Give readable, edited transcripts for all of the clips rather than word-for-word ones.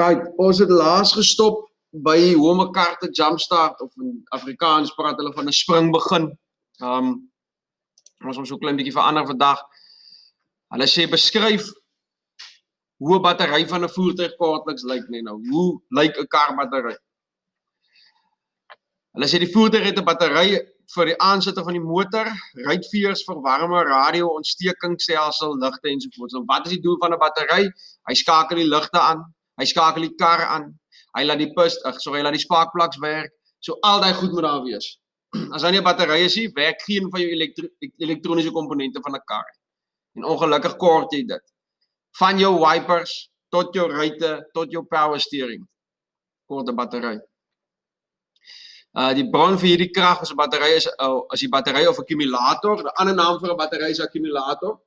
Right, ons het laas gestop by hoe om 'n kar te jumpstart of in Afrikaans praat hulle van 'n spring begin. Ons so 'n klein bietjie verander vandag. Hulle sê beskryf hoe 'n battery van 'n voertuig kortliks lyk net nou. Hoe lyk 'n kar battery? Hulle sê die voertuig het 'n battery vir die aansitter van die motor, ruitveers, verwarmer, radio, ontstekingsstelsel, ligte ensovoorts. Nou wat is die doel van 'n battery? Hy skakel die ligte aan. Hy skakel die kar aan. Hy laat die spaakplugs werk. So al daai goed moet daar wees. As hy nie 'n battery is nie, werk geen van jou elektroniese komponente van 'n kar. En ongelukkig kort jy dit. Van jou wipers tot jou ruitte tot jou power steering. Kort 'n battery. Die bron vir hierdie krag as 'n battery is die battery of akkumulator. 'n ander naam vir 'n battery is akkumulator.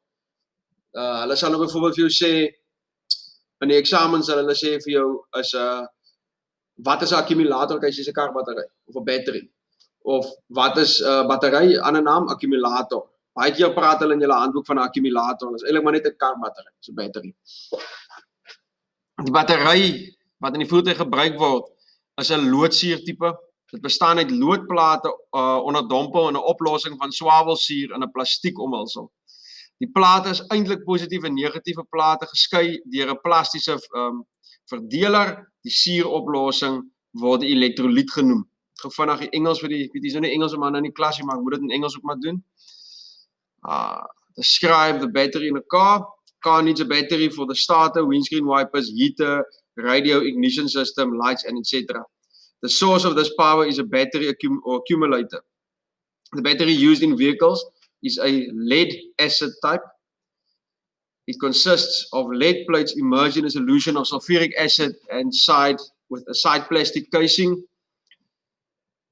Hulle sal nou byvoorbeeld vir jou sê in die eksamen sal hulle sê vir jou is wat is 'n akkumulator? Kyk, dis 'n karbattery of 'n battery. Of wat is 'n battery? Ander naam akkumulator. Baie keer praat hulle in julle handboek van 'n akkumulator. Dit is eintlik maar net 'n karbattery, so 'n battery. Die battery wat in die voertuig gebruik word is 'n loodsuur tipe. Dit bestaan uit loodplate onderdompel in 'n oplossing van swavelsuur in 'n plastiek omhulsel. Die plate is eintlik positiewe en negatiewe plate geskei deur 'n plastiese verdeler. Die suuroplossing word die elektrolyt genoem. Gou vinnig die Engels vir die weet jy so nie Engelse manne in die klasie, maar ek moet dit in Engels ook maar doen. Describe the battery in a car. Car needs a battery for the starter, windscreen wipers, heater, radio, ignition system, lights, and etc. The source of this power is a battery or accumulator. The battery used in vehicles is a lead acid type. It consists of lead plates immersed in a solution of sulfuric acid and with a side plastic casing.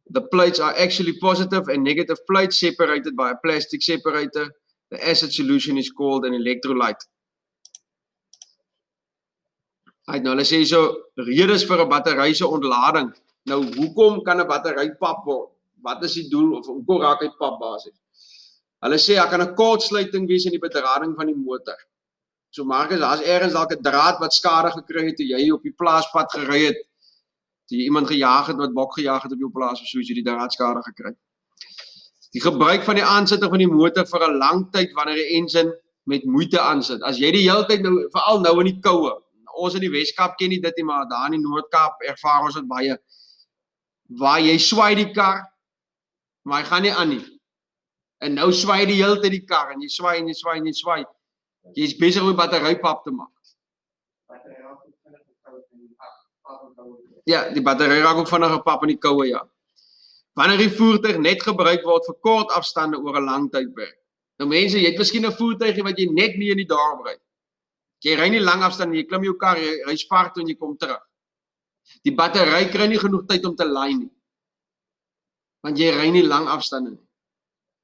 The plates are actually positive and negative plates separated by a plastic separator. The acid solution is called an electrolyte. Nou, hulle sê so redes vir 'n battery se ontlading. Nou, hoekom kan 'n battery pap word? Wat is die doel of hoekom raak hy pap basies? Hulle sê daar kan 'n kortsluiting wees in die bedrading van die motor. So Marcus, daar's ergens dalk 'n draad wat skade gekry het toe jy op die plaaspad gery het. Toe jy iemand gejaag het wat bok gejaag het op jou plaas of so, jy die draad skade gekry. Die gebruik van die aansitter van die motor vir 'n lang tyd wanneer die engine met moeite aansit. As jy die hele tyd nou veral nou in die koue. Ons in die Weskaap ken nie dit nie, maar daar in die Noord-Kaap ervaar ons dit baie. Waar jy swaai die kar, maar hy gaan nie aan nie. En nou swaai die hele tyd die kar en jy swaai en jy swaai en jy swaai. Jy is besig om die battery pap te maak. Ja, die battery raak ook vinnig pap in die koue, ja. Wanneer die voertuig net gebruik word vir kort afstande oor 'n lang tydperk. Nou mense, jy het miskien 'n voertuigie wat jy net nie in die dorp ry. Jy ry nie lang afstande, jy klim jou kar, jy ry spart en jy kom terug. Die battery kry nie genoeg tyd om te laai nie. Want jy ry nie lang afstande nie.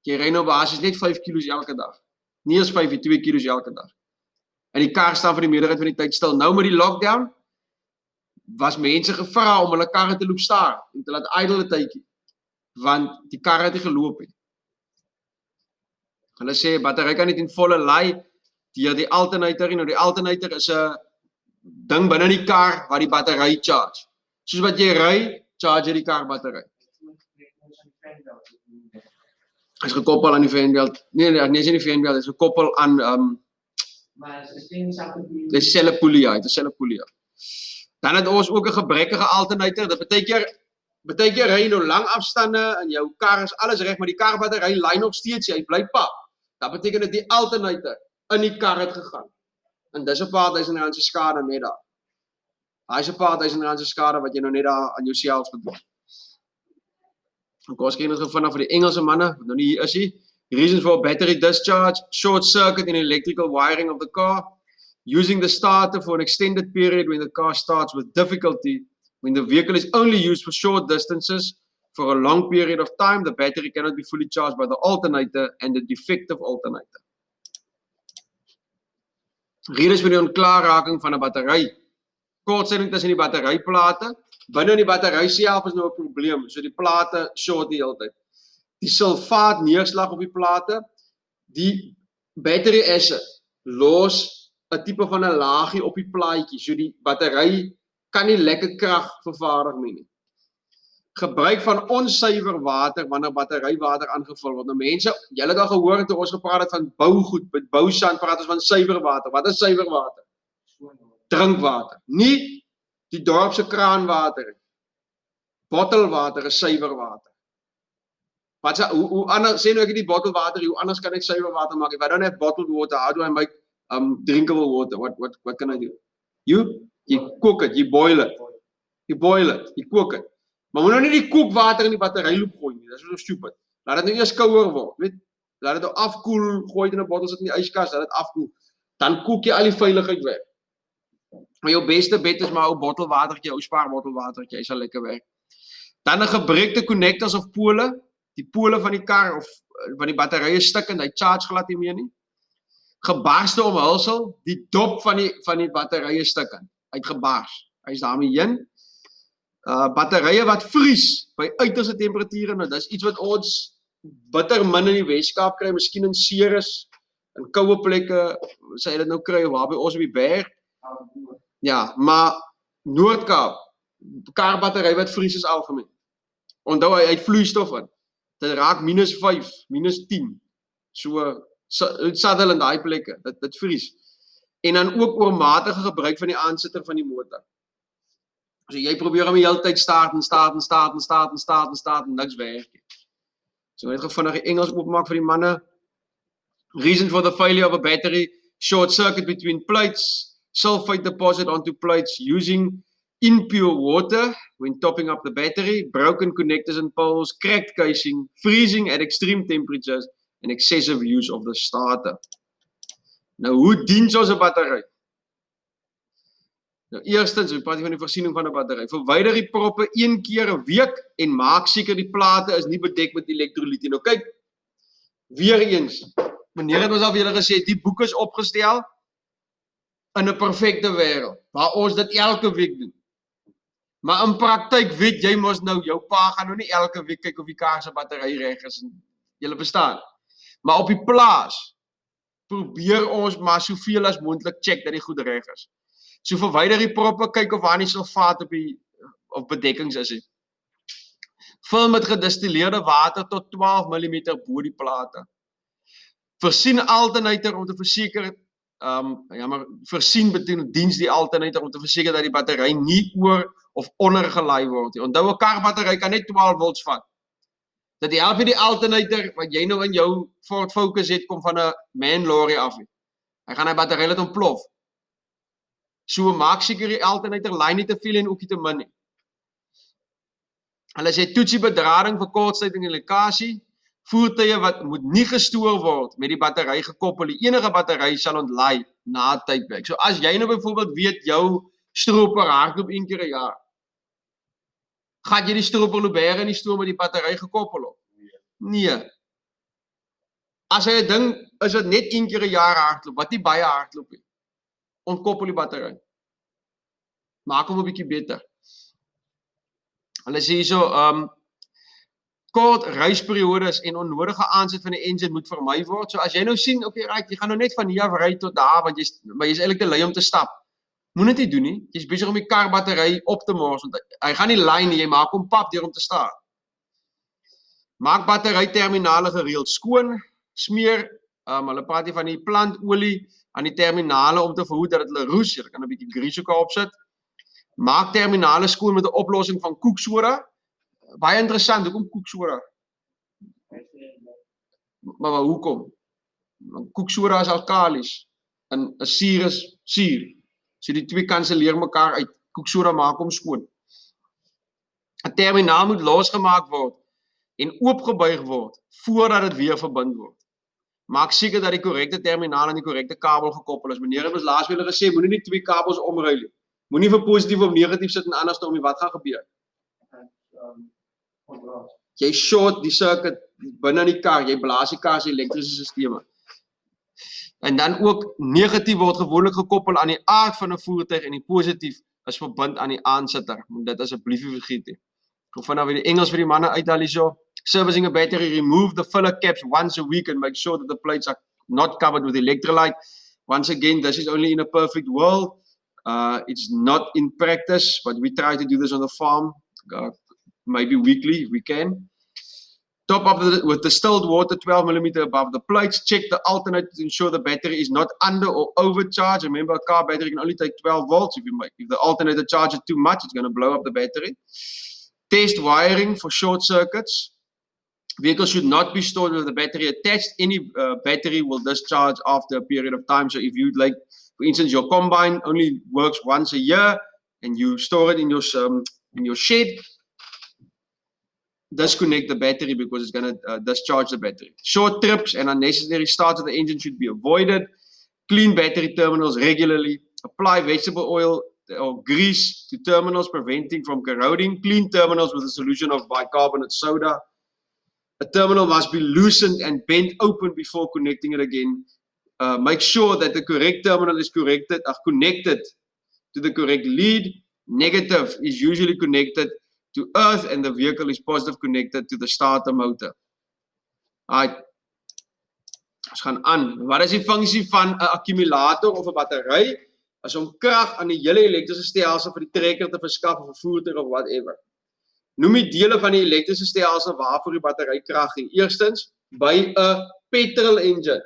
Jy ry nou basies net 5 kilos elke dag. Nie eens 5, 2 kilos elke dag. En die kar staan vir die meerderheid van die tyd stil. Nou met die lockdown was mense gevra om hulle karre te loop staar en te laat idle 'n tydjie. Want die kar het nie geloop nie. Hulle sê battery kan nie in volle laai deur die alternator. Nou die alternator is 'n ding binne die kar wat die battery charge. Soos wat jy ry, charge jy die kar battery. Is gekoppel aan die fanbelt. Nee, is nie die fanbelt, is gekoppel aan maar is dit die sellepolie, ja, die sellepolie. Dan het ons ook 'n gebrekkige alternator. Dit beteken ry nou lang afstande en jou kar is alles reg, maar die karbattery laai nog steeds, hy bly pap. Dat beteken dat die alternator in die kar het gegaan. En dis 'n paar duisend rand se skade net daar. Daai is 'n paar duisend rand se skade wat jy nou net daar aan jouself gedoen. Ek ken dit vanaf vir die Engelse manne, wat nou nie hier is nie. Reasons for battery discharge, short circuit in electrical wiring of the car, using the starter for an extended period when the car starts with difficulty, when the vehicle is only used for short distances, for a long period of time, the battery cannot be fully charged by the alternator and the defective alternator. Redes vir die onklaarraking van 'n battery. Kortsluiting tussen die batteryplate. Binne in die battery self is nou 'n probleem. So die plate short die hele tyd. Die sulfaat neerslag op die plate, die battery acid los 'n tipe van 'n laagie op die plaatjie. So die battery kan nie lekker krag vervaardig nie. Gebruik van onsuiwer water wanneer batterywater aangevul word. Nou mense, julle het al gehoor toe ons gepraat het van bougoed, met bousand praat ons van suiwer water. Wat is suiwer water? Drinkwater. Nie die dorp se kraanwater nie. Bottelwater is suiwer water. Wat hoe anders sê nou ek die bottelwater, hoe anders kan ek suiwer water maak? If I don't have bottled water, how do I make drinkable water? What can I do? You cook it, you boil it. You boil it, you cook it. Maar moet nou nie die kookwater in die batteryloop gooi nie. Dis so stupid. Laat dit nou eers kouer word, weet? Laat dit nou afkoel, gooi dit in 'n bottel, sit in die yskas, laat dit afkoel. Dan kook jy al die veiligheid weg. Maar jou beste bet is maar ou bottelwatertjie, ou spaarbottelwatertjie, hy sal lekker werk. Dan 'n gebreekte connectors of pole, die pole van die kar of van die batterye stuk en hy charge glad nie meer nie. Gebarste omhulsel, die dop van die batterye stuk in. Hy het gebars. Hy's daarmee heen. Batterye wat vries by uiterste temperature, nou dis iets wat ons bitter min in die Weskaap kry, miskien in Ceres, in koue plekke, sê jy dit nou kry, waar by ons op die berg. Ja, maar Noord-Kaap, karbattery wat vries is algemeen. Onthou hy het vloeistof in. Dit raak -5, -10. So Sutherland daai plekke, dit vries. En dan ook oormatige gebruik van die aansitter van die motor. So jy probeer om die hele tyd start en niks werk nie. So net gevindig die Engels oopmaak vir die manne. Reason for the failure of a battery, short circuit between plates, sulfate deposit onto plates using impure water when topping up the battery, broken connectors and poles, cracked casing, freezing at extreme temperatures, and excessive use of the starter. Nou, hoe dien so 'n battery? Nou, eerstens, we praat van die voorsiening van 'n battery. Verwyder die proppe 1 keer 'n week en maak seker die plate is nie bedek met elektrolyte. Nou kyk, weer eens, meneer het ons al vir julle gesê, die boek is opgestel in 'n perfekte wêreld, waar ons dit elke week doen. Maar in praktyk weet jy mos nou, jou pa gaan nou nie elke week kyk of die kar se battery reg is. Julle verstaan. Maar op die plaas probeer ons maar soveel as moontlik check dat die goed reg is. So verwyder die proppe, kyk of daar nie sulfaat op bedekkings is nie. Vul met gedistilleerde water tot 12 mm bo die plate. Voorsien alternator om te verseker, voorsien beteken diens die alternator om te verseker dat die battery nie oor of onder gelaai word nie. Onthou 'n karbattery kan net 12 volts vat. Dat help jy die alternator wat jy nou in jou Ford Focus het kom van 'n man lorry af nie. Hy gaan hy battery laat ontplof. So maak seker die alternator lyn nie te veel en ook nie te min nie. Hulle sê toetsie bedrading vir kortsluiting en lekkasie. Voertuie wat moet nie gestoor word met die battery gekoppel. Die enige battery sal ontlaai na 'n tydperk. So as jy nou byvoorbeeld weet jou stroper hardloop 1 keer 'n jaar. Gaan jy die stroper loop berg in die stoom met die battery gekoppel op? Nee. As hy 'n ding is wat net 1 keer 'n jaar hardloop, wat nie baie hardloop nie. Ontkoppel die battery. Maak hom 'n bietjie beter. Hulle sê hierso, kort reisperiodes en onnodige aansit van die engine moet vermy word. So as jy nou sien, okay, right, jy gaan nou net van hier af ry tot daar, want jy's eintlik te lui om te stap. Moet dit nie doen nie. Jy's besig om die karbattery op te mors, want hy gaan nie lyn nie, jy maak hom pap deur om te staan. Maak batteryterminale gereeld skoon, smeer, hulle praat hier van die plantolie aan die terminale om te verhoed dat hulle roes. Jy kan 'n bietjie grease ook opsit. Maak terminale skoon met 'n oplossing van koeksoda. Baie interessant, hoekom koeksoda? Maar hoekom? Koeksoda is alkalis en 'n suur is suur. So die twee kanselleer mekaar uit. Koeksoda maak hom skoon. 'n Terminaal moet losgemaak word en oopgebuig word voordat dit weer verbind word. Maak seker dat die korrekte terminaal aan die korrekte kabel gekoppel is. Meneer het ons laas weer gesê, moenie die twee kabels omruil nie. Moenie vir positief of negatief sit en anders om wat gaan gebeur. Jy short die circuit binne in die kar, jy blaas die kar se elektriese sisteme. En dan ook negatief word gewoonlik gekoppel aan die aard van 'n voertuig en die positief is verbind aan die aansitter. Moet dit asseblief nie vergeet nie. Kom vanaf die Engels vir die manne uithaal hierso. Servicing a battery, remove the filler caps once a week and make sure that the plates are not covered with electrolyte. Once again, this is only in a perfect world. It's not in practice, but we try to do this on the farm, maybe weekly if we can. Top up with distilled water 12 millimeter above the plates. Check the alternator to ensure the battery is not under or overcharged. Remember, a car battery can only take 12 volts. If the alternator charges too much, it's going to blow up the battery. Test wiring for short circuits. Vehicles should not be stored with the battery attached. Any battery will discharge after a period of time. So if you, like, for instance, your combine only works once a year and you store it in your shed, disconnect the battery because it's going to discharge the battery. Short trips and unnecessary starts of the engine should be avoided. Clean battery terminals regularly. Apply vegetable oil or grease to terminals, preventing from corroding. Clean terminals with a solution of bicarbonate soda. A terminal must be loosened and bent open before connecting it again. Make sure that the correct terminal is connected to the correct lead. Negative is usually connected to earth and the vehicle is positive connected to the starter motor. Alright. Ons gaan aan. Wat is die funksie van 'n akkumulator of 'n battery? Is om krag aan die hele elektriese stelsel vir die trekker te verskaf of 'n voertuig of whatever. Noem die dele van die elektriese stelsel waarvoor die battery krag gee. Eerstens, by 'n petrol engine.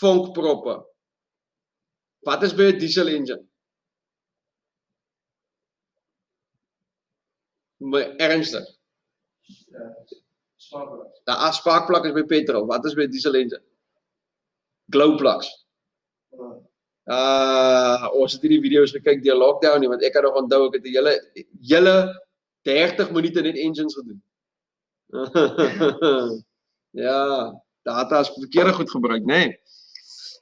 Vonkproppe. Wat is by 'n diesel engine? Ernstig. Sparkplug is by petrol. Wat is by diesel engine? Glow plugs. Ons het hierdie video's gekyk deur lockdown nie, want ek kan nog onthou ek het 'n hele 30 minute net engines gedoen. Ja, data is verkeerde goed gebruik, né? Nee.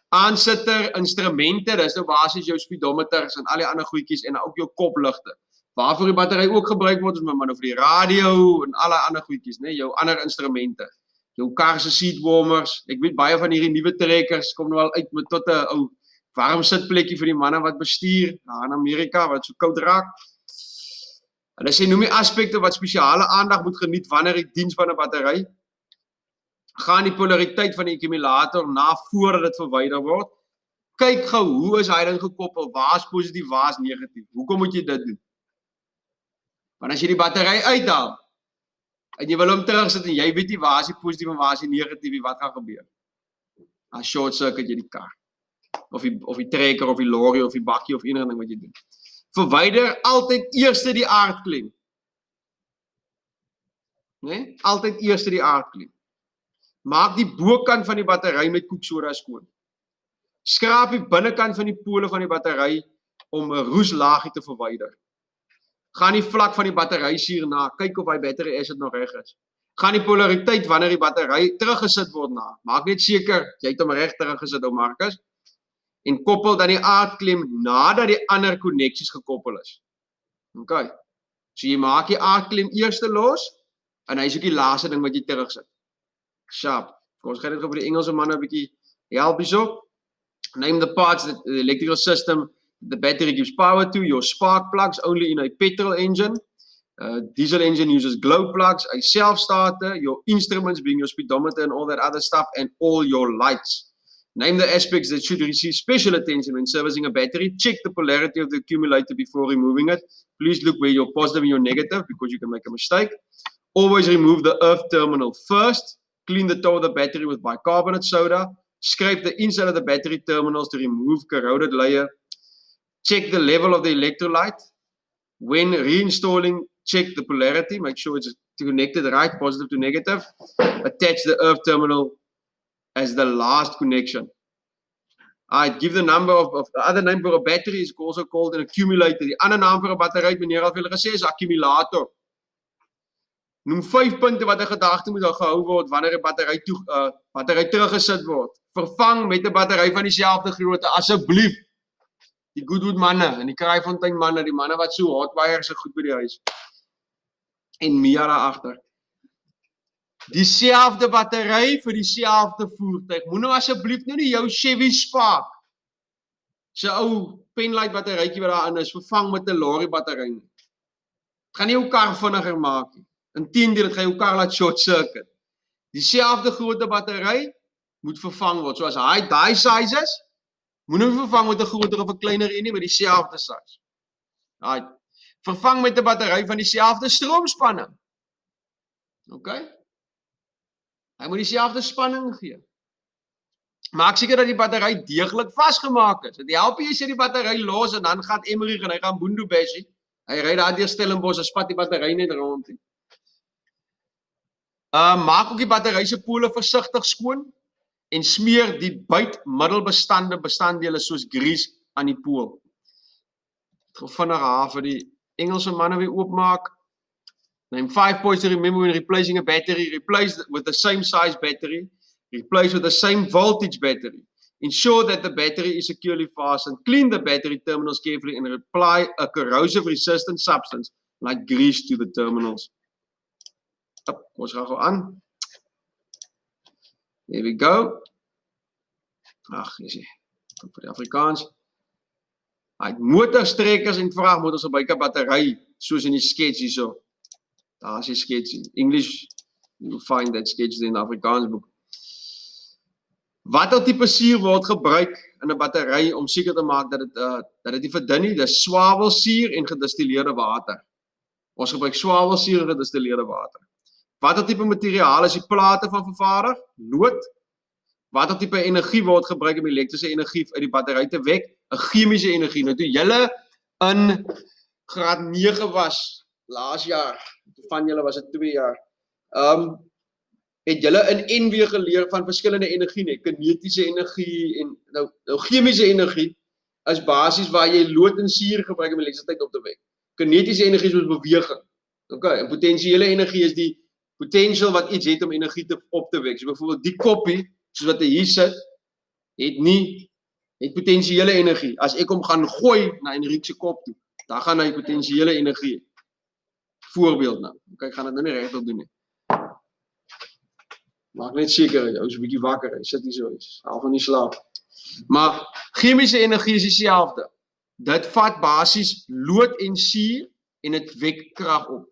Aansitter, instrumente, dis nou basies jou speedometers en al die ander goedjies en ook jou kopligte. Waarvoor die battery ook gebruik word, is maar nou vir die radio en alle ander goedjies, né? Jou ander instrumente. Jou kar se seat warmers. Ek weet baie van hierdie nuwe trekkers kom nou al uit met tot 'n ou warm sitplekkie vir die manne wat bestuur daar in Amerika wat so koud raak. Hulle sê noem die aspekte wat spesiale aandag moet geniet wanneer die diens van 'n battery. Gaan die polariteit van die akkumulator na voordat dit verwyder word. Kyk gou, hoe is hy ding gekoppel? Waar is positief, waar is negatief? Hoekom moet jy dit doen? Want as jy die battery uithaal en jy wil hom terugsit en jy weet nie waar is die positief en waar is die negatief, wat gaan gebeur? As short circuit jy die kar. Of die trekker of die lorry of die bakkie of enige ding wat jy doen. Verwyder altyd eers die aardklem. Nee? Altyd eers die aardklem. Maak die bokant van die battery met koeksoda skoon. Skraap die binnekant van die pole van die battery om 'n roeslaagie te verwyder. Gaan die vlak van die batterysuur na, kyk of hy battery acid nog reg is. Gaan die polariteit wanneer die battery teruggesit word na. Maak net seker jy het hom reg teruggesit, ou Marcus. En koppel dan die aardklem nadat die ander koneksies gekoppel is. OK. So jy maak die aardklem eers los en hy is ook die laaste ding wat jy terugsit. Sharp. Ons gaan dit gou vir die Engelse manne 'n bietjie help hierso. Name the parts that the electrical system the battery gives power to. Your spark plugs only in a petrol engine. Diesel engine uses glow plugs, a self-starter, your instruments being your speedometer and all that other stuff, and all your lights. Name the aspects that should receive special attention when servicing a battery. Check the polarity of the accumulator before removing it. Please look where you're positive and you're negative because you can make a mistake. Always remove the earth terminal first. Clean the top of the battery with bicarbonate soda. Scrape the inside of the battery terminals to remove corroded layer. Check the level of the electrolyte. When reinstalling, check the polarity. Make sure it's connected right, positive to negative. Attach the earth terminal as the last connection. Alright, give the number of the other name for a battery is also called an accumulator. Die ander naam vir 'n battery, meneer al vir julle gesê, is akkumulator. Noem 5 punte wat 'n gedagte moet gehou word wanneer 'n battery teruggesit word. Vervang met 'n battery van dieselfde grootte asseblief. Die Goodwood manne en die Kraaifontein manne, die manne wat so hotwire se goed by die huis. En Mia daar agter. Dieselfde battery vir dieselfde voertuig. Moenie nou asseblief nou nie jou Chevy Spark se ou penlight batterytjie wat daarin is vervang met 'n lorry battery nie. Dit gaan nie jou kar vinniger maak nie. Inteendeel, dit gaan jou kar laat short circuit. Dieselfde grootte battery moet vervang word. So as hy daai size is, Moenie vervang met 'n groter of 'n kleiner een nie, met dieselfde size. Right. Vervang met 'n battery van dieselfde stroomspanning. Okay? Hy moet dieselfde spanning gee. Maak seker dat die battery deeglik vasgemaak is. Dit help nie as jy die battery los en dan gaan Emery en hy gaan boendo basie. Hy ry daar deur Stellenbosch en spat die battery net rond. Maak ook die battery se pole versigtig skoon en smeer die buitmiddelbestanddele soos grease aan die pool. Ek gaan vinnig haar vir die Engelse manne weer oopmaak. Name 5 points to remember when replacing a battery. Replace with the same size battery. Replace with the same voltage battery. Ensure that the battery is securely fastened. Clean the battery terminals carefully and apply a corrosive resistant substance like grease to the terminals. Ons gaan gou aan. There we go. Ag, jy sien. Vir die Afrikaans. Hy motorstrekkers en vragmotors gebruik 'n battery soos in die skets hierso. Daar is die skets in English. You find that sketch in the Afrikaans boek. Watter tipe suur word gebruik in 'n battery om seker te maak dat dit nie verdun nie? Dis swavelsuur en gedistilleerde water. Ons gebruik swavelsuur en gedistilleerde water. Watter tipe materiaal is die plate van vervaardig? Lood. Watter tipe energie word gebruik om elektriese energie uit die battery te wek? 'n Chemiese energie. Nou toe julle in graad 9 was laas jaar, van julle was dit 2 jaar. Het julle in NW geleer van verskillende energie, nee, kinetiese energie en nou chemiese energie is basies waar jy lood en suur gebruik om elektrisiteit op te wek. Kinetiese energie is beweging. Okay, en potensiële energie is die potential wat iets het om energie op te wek. So byvoorbeeld die koppie, soos wat hy hier sit, het potensiële energie. As ek hom gaan gooi na Enrique se kop toe, dan gaan hy potensiële energie. Voorbeeld nou. Okay, ek gaan dit nou nie regtig doen nie. Maak net seker, jy is 'n bietjie wakker, hy sit hier so, al van die slaap. Maar chemiese energie is dieselfde. Dit vat basies lood en suur en dit wek krag op.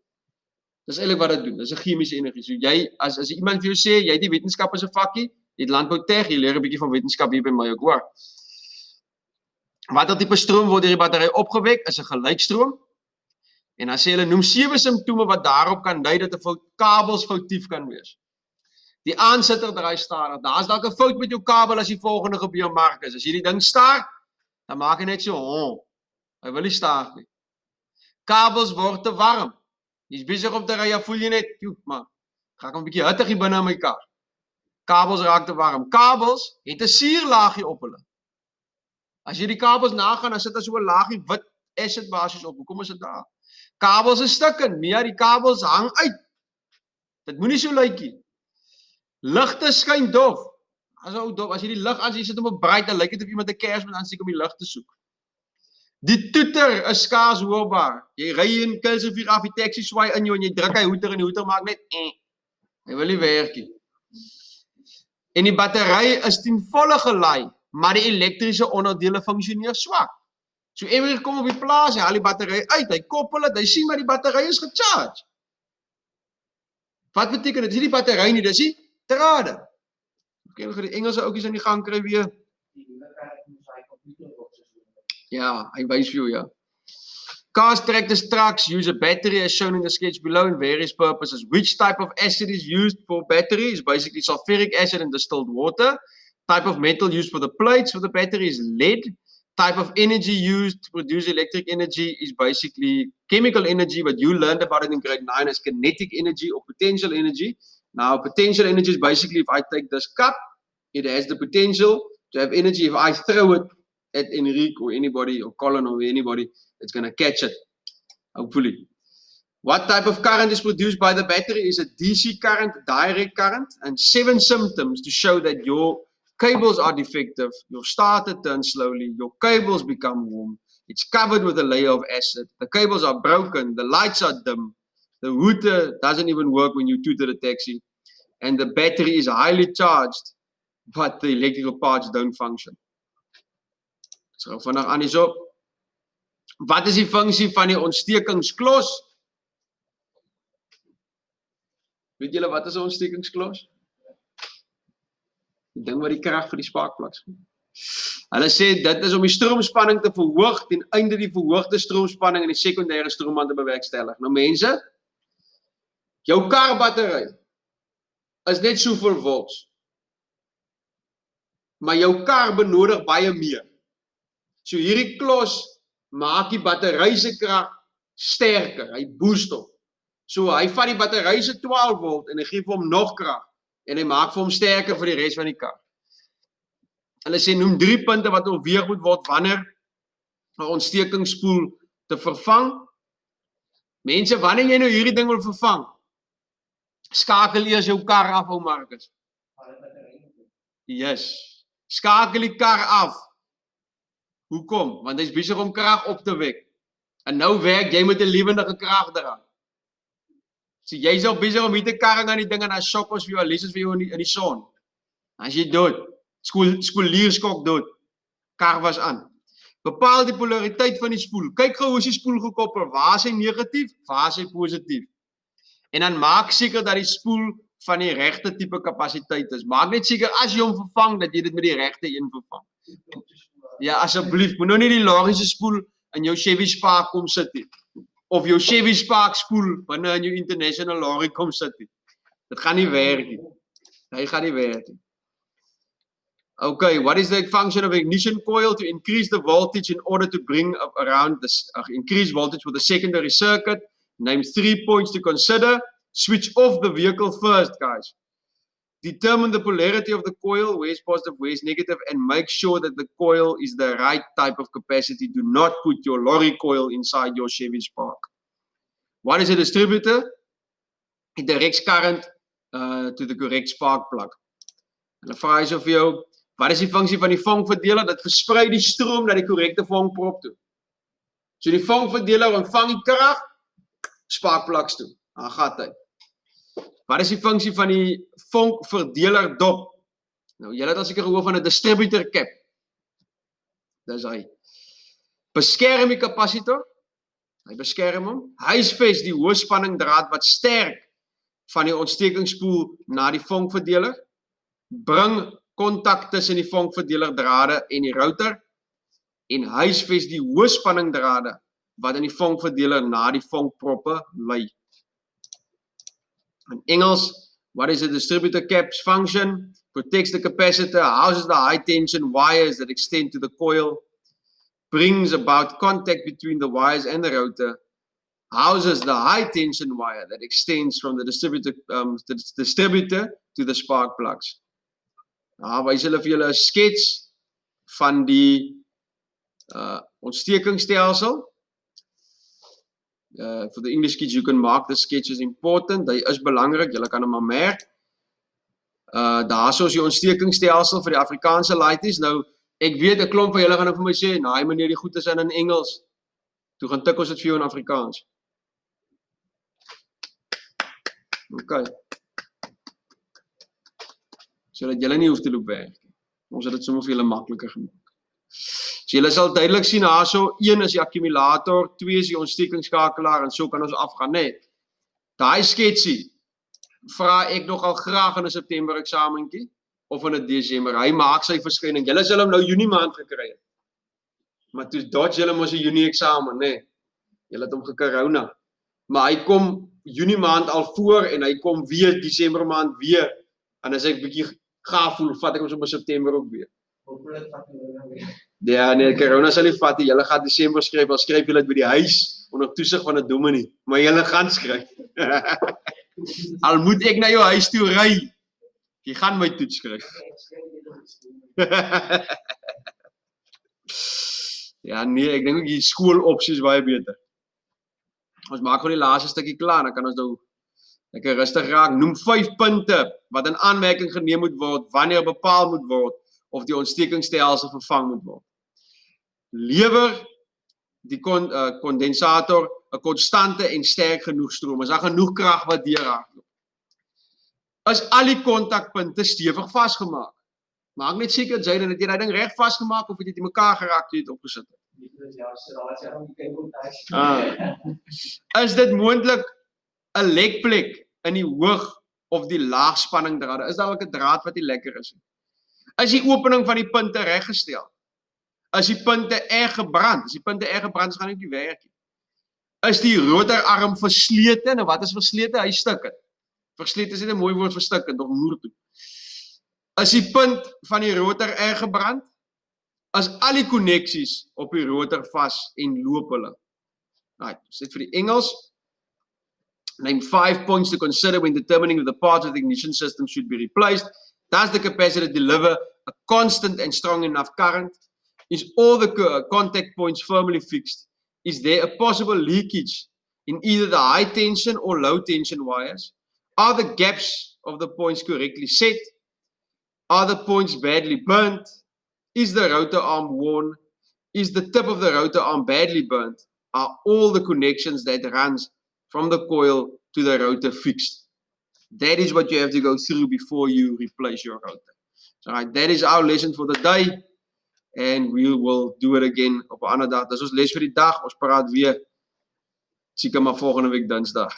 Dis eintlik wat dit doen. Dis 'n chemiese energie. So jy as iemand vir jou sê jy het die wetenskap as 'n vakkie, jy het landbouteg, jy leer 'n bietjie van wetenskap hier by my ook hoor. Watter tipe stroom word deur die battery opgewek? Is 'n gelykstroom. En dan sê hulle noem 7 simptome wat daarop kan dui dat 'n kabels foutief kan wees. Die aansitter draai stadig. Daar's dalk 'n fout met jou kabel as die volgende gebeur mark is. As jy die ding staar, dan maak hy net so, hy wil nie staar nie. Kabels word te warm. Jy's besig om te ry, voel jy net, maar ga ek 'n bietjie hittig hier binne in my kar. Kabels raak te warm. Kabels het 'n suurlaagie op hulle. As jy die kabels nagaan, dan sit daar so 'n laagie wit acid basies op. Hoekom is dit daar? Kabels is stukkend. Nee, die kabels hang uit. Dit moenie so lyk nie. Ligte skyn dof. As jy die lig as jy sit op 'n braai, dan lyk dit of iemand 'n kers met aansteek om die lig te soek. Die toeter is skaars hoorbaar. Jy ry in Kuilsrivier af, die taxi swaai in jou en jy druk hy hoeter en die hoeter maak net Hy wil nie werk nie. En die battery is ten volle gelaai, maar die elektriese onderdele funksioneer swak. So Emery kom op die plaas, hy haal die battery uit, hy koppel dit, hy sien maar die battery is gecharge. Wat beteken dit? Dis nie die battery nie, dis die drade. Ek gaan die Engelse ouetjies aan die gang kry weer. Ja, hy wys vir jou, ja. Cars, tractors, trucks use a battery as shown in the sketch below in various purposes. Which type of acid is used for battery is basically sulfuric acid and distilled water. Type of metal used for the plates for the battery is lead. Type of energy used to produce electric energy is basically chemical energy, but you learned about it in grade 9 as kinetic energy or potential energy. Now, potential energy is basically if I take this cup, it has the potential to have energy. If I throw it at Enrique or anybody or Colin or anybody, it's going to catch it, hopefully. What type of current is produced by the battery is a DC current, direct current, and 7 symptoms to show that your cables are defective, your starter turns slowly, your cables become warm, it's covered with a layer of acid, the cables are broken, the lights are dim, the hooter doesn't even work when you tutor the taxi, and the battery is highly charged, but the electrical parts don't function. So vanaf aan hierop. Wat is die funksie van die ontstekingsklos? Weet julle wat is 'n ontstekingsklos? Die ding wat die krag vir die spaakplek gee. Hulle sê dit is om die stroomspanning te verhoog ten einde die verhoogde stroomspanning in die sekondêre stroomband te bewerkstellig. Nou mense, jou karbattery is net soveel volts. Maar jou kar benodig baie meer. So hierdie klos maak die battery se krag sterker, hy boost hom. So hy vat die battery se 12 volt en hy gee vir hom nog krag en hy maak vir hom sterker vir die res van die kar. Hulle sê noem 3 punte wat oorweeg moet word wanneer 'n ontstekingsspoel te vervang. Mense, wanneer jy nou hierdie ding wil vervang, skakel eers jou kar af, ou Marcus. Yes. Skakel die kar af. Hoekom? Want hy's besig om krag op te wek. En nou werk jy met 'n lewendige kragdraad. So jy's al besig om hier te karring aan die ding en dan shock ons vir jou, lees ons vir jou in die son. As jy dood, skoolier skok dood. Kar was aan. Bepaal die polariteit van die spoel. Kyk gou hoe is die spoel gekoppel. Waar is hy negatief? Waar is hy positief? En dan maak seker dat die spoel van die regte tipe kapasiteit is. Maak net seker as jy hom vervang dat jy dit met die regte een vervang. Ja, asseblief, moet nou nie die logiese spoel in jou Chevy Spark kom sit nie. Of jou Chevy Spark spoel binne in jou International lorry kom sit nie. Dit gaan nie werk nie. Hy gaan nie werk nie. Okay, what is the function of ignition coil? To increase the voltage in order to bring up around this increased voltage for the secondary circuit. Name 3 points to consider. Switch off the vehicle first, guys. Determine the polarity of the coil, where is positive, where is negative, and make sure that the coil is the right type of capacity. Do not put your lorry coil inside your Chevy Spark. What is a distributor? It directs current to the correct spark plug. Hulle vra hy so vir jou, wat is die funksie van die vonkverdeler? Dit versprei die stroom na die korrekte vonkprop toe. So die vonkverdeler ontvang die krag, sparkplugs toe. Dan gaan hy. Wat is die funksie van die vonkverdeler dop? Nou, julle het al seker gehoor van 'n distributor cap. Dis hy. Beskerm die kapasitor. Hy beskerm hom. Huisves die hoë spanning draad wat sterk van die ontstekingsspoel na die vonkverdeler. Bring kontak tussen die vonkverdeler drade en die router. En huisves die hoë spanning drade wat in die vonkverdeler na die vonkproppe lê. In Engels, what is a distributor cap's function? Protects the capacitor, houses the high tension wires that extend to the coil, brings about contact between the wires and the rotor, houses the high tension wire that extends from the distributor to the spark plugs. Nou, wys hulle vir julle 'n skets van die ontstekingsstelsel. For the English kids, you can mark the sketch is important. Hy is belangrik, julle kan hom maar merk. Daarso is die ontstekingsstelsel vir die Afrikaanse laities. Nou, ek weet 'n klomp van julle gaan nou vir my sê, "Nee, meneer, die goed is in Engels." Toe gaan tik ons dit vir jou in Afrikaans. Okay. Sodat julle nie hoef te loop werk nie. Ons het dit sommer vir julle makliker gemaak. So julle sal duidelik sien daarso, 1 is die akkumulator, 2 is die ontstekingsskakelaar en so kan ons afgaan, nee. Daai sketsie vra ek nogal graag in 'n September eksamentjie of in 'n Desember. Hy maak sy verskyning. Julle sal hom nou Junie maand gekry het. Maar toe dodge julle mos 'n Junie eksamen, nee. Julle het hom gekorona. Maar hy kom Junie maand al voor en hy kom weer Desember maand weer. En as ek bietjie gaaf voel, vat ek hom sommer September ook weer. Ja, nee, corona sal nie vat nie. Julle gaan Desember skryf, al skryf julle dit by die huis onder toesig van 'n dominee, maar julle gaan skryf. Al moet ek na jou huis toe ry. Jy gaan my toets skryf. Ja, nee, ek dink ook die skoolopsie is baie beter. Ons maak gewoon die laaste stukkie klaar, dan kan ons nou lekker rustig raak. Noem 5 punte wat in aanmerking geneem moet word, wanneer bepaal moet word of die ontstekingsstelsel vervang moet word. Lewer die kondensator 'n konstante en sterk genoeg stroom. Is daar genoeg krag wat deurhardloop? Is al die kontakpunte stewig vasgemaak? Maak net seker jy dat jy daai ding reg vasgemaak of het jy dit mekaar geraak toe jy dit opgesit het. Is dit moontlik 'n lekplek in die hoog of die laagspanning drade? Is daar ook 'n draad wat nie lekker is nie? Is die opening van die punte reggestel? Is die punte erg gebrand? As die punte erg gebrand is, gaan dit nie werk nie. Is die rotorarm verslete? Nou wat is verslete? Hy stukkend. Verslete is net 'n mooi woord vir stukkend of moer toe. Is die punt van die rotor erg gebrand? As al die koneksies op die rotor vas en loop hulle. Right, sit vir die Engels. Name 5 points to consider when determining if the parts of the ignition system should be replaced. Does the capacitor deliver a constant and strong enough current? Is all the contact points firmly fixed? Is there a possible leakage in either the high tension or low tension wires? Are the gaps of the points correctly set? Are the points badly burnt? Is the rotor arm worn? Is the tip of the rotor arm badly burnt? Are all the connections that runs from the coil to the rotor fixed? That is what you have to go through before you replace your rotor. So right, that is our lesson for the day. And we will do it again op 'n ander dag. Dis ons les vir die dag. Ons praat weer seker maar volgende week Dinsdag.